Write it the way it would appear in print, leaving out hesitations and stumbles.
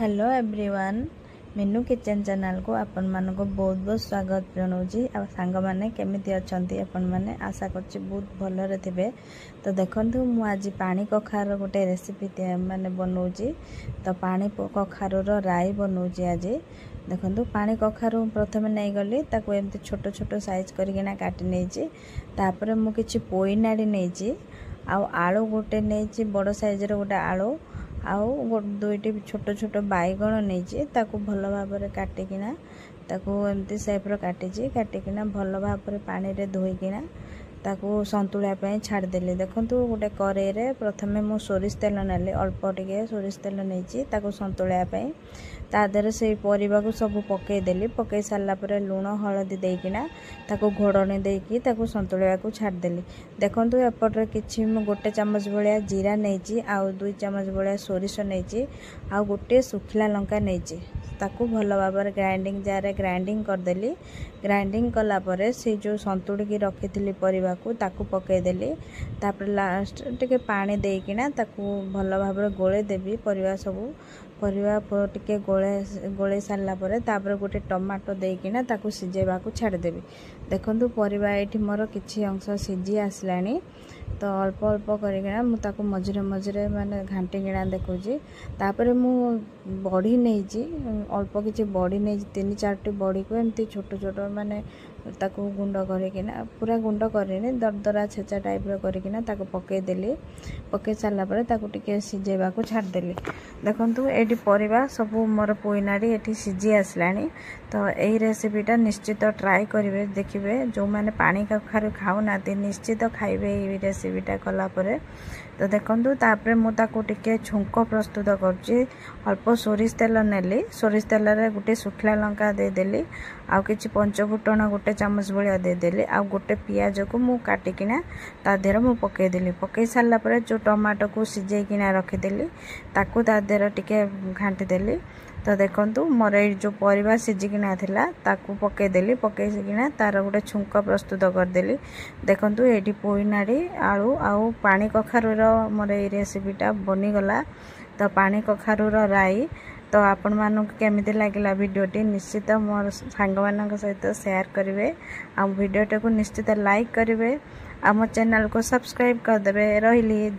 Hello everyone Meenu kitchen channel को आपण मान को बहुत बहुत स्वागत जनाऊँगी। आ सांग मैंने केमिति अछंती आपण माने आशा करछि बहुत भलरे थिबे। तो देखंतु मु आज पानी कखार गोटे रेसिपी माने बनौजी। तो पानी कखार राई बनौजी आज। देखंतु पानी कखार प्रथमे नहीं गली ताको एमती छोट छोट साइज करकिना काटी नेछि। तापरे मु किछि पोई नाड़ी नेछि आ आलू गोटे नेछि बड़ साइज रो गोटे आलू आउ दुईटी छोट छोट बैगण नहीं ताकू भल भाव काटिकिना ताकू एमती सेप्र काटिकिना भल भाव पानी रे धोईकिना ताकू संतुलिया छाड़देली। देखंतु गोटे करेई रे प्रथमे मु सोरिष तेल नेली अल्प टिके सोरिष तेल नहीं ताकू संतुलिया ता देहरे से परिबा को सब पकईदेली। पकई सारा पर लुण हलदी देकिना ताकू घोड़नी देकी ताकू संतुलिया को छाड़देली। देखंतु एपटे किछि गोटे चामच भलिया जीरा नहीं आउ 2 चामच भलिया सोरिष नहीं आउ गोटे सुखिला लंका नहीं ताकू भल भाव ग्राइंडिंग जार ग्राइंडिंग करदेली। ग्राइंडिंग कला परे से जो संतुड़ी रखी परिबा को ताकू पकईदेली। तापर लास्ट टिके पानी देकिना ताकू भल भाव गोले देवी परिबा सब परिबा टिके गोले सारा परे तापर गोटे टमाटो देकिना ताकू सिजेबा को छाड़देवी। देखंतु परिबा एठी मोर किछि अंश सिजी आसलानी। तो अल्प अल्प करिकिना मु ताकू मझिरे मझिरे माने घांटीकिना देखौजी। तापर मु बड़ी नेछि अल्प किछि बड़ी नेछि 3-4टी बड़ी को एमती छोट छोट माने ताकू गुंड करिकिना पूरा गुंड करेनी दरदरा छेचा टाइप रो करिकिना ताकू पकई देली। पकई सारा परे ताकू टिके सिजेबा को छाड़ देली। देखंतु एठी परिबा सब मोर पोइनाडी एठी सिजी आसलानी। तो एही रेसिपीटा निश्चित ट्राई करिवे देखिबे जो माने पानी कखारु खाउ नाती निश्चित खाइबे एही रेसिपीटा कला परे। तो देखंतु तापरे मु ताकू टिके छुंक प्रस्तुत करछि। अल्प सोरिष तेल नेली सोरिष तेल रे गोटे सुखला लंका दे देली आउ किछि पंचफुटण गोटे चामच भलिया दे देली आउ गोटे पियाज को मु काटिकिना ता देहरे मु पकई देली। पकई सारा परे जो टमाटो को सिजेकिना रखी देली ताकू ता देहरे टिके घांटी देली। तो देखंतु मोर जो परिबा सिजिकिना थिला ताकू पकई देली। पकईकिना तार गोटे छुंक प्रस्तुत कर देली। देखंतु एठी पोई नाड़ी आलू आउ पानी कखारु रो मोर ए रेसिपीटा बनी गला। तो पानी कखारु रो राई तो आपण मानक केमिति लागिला वीडियोटी निश्चित मोर सांग मानक सहित शेयर करिवे आ वीडियोटा को निश्चित लाइक करिवे आ मो चैनल को सब्सक्राइब कर देबे। रहिली।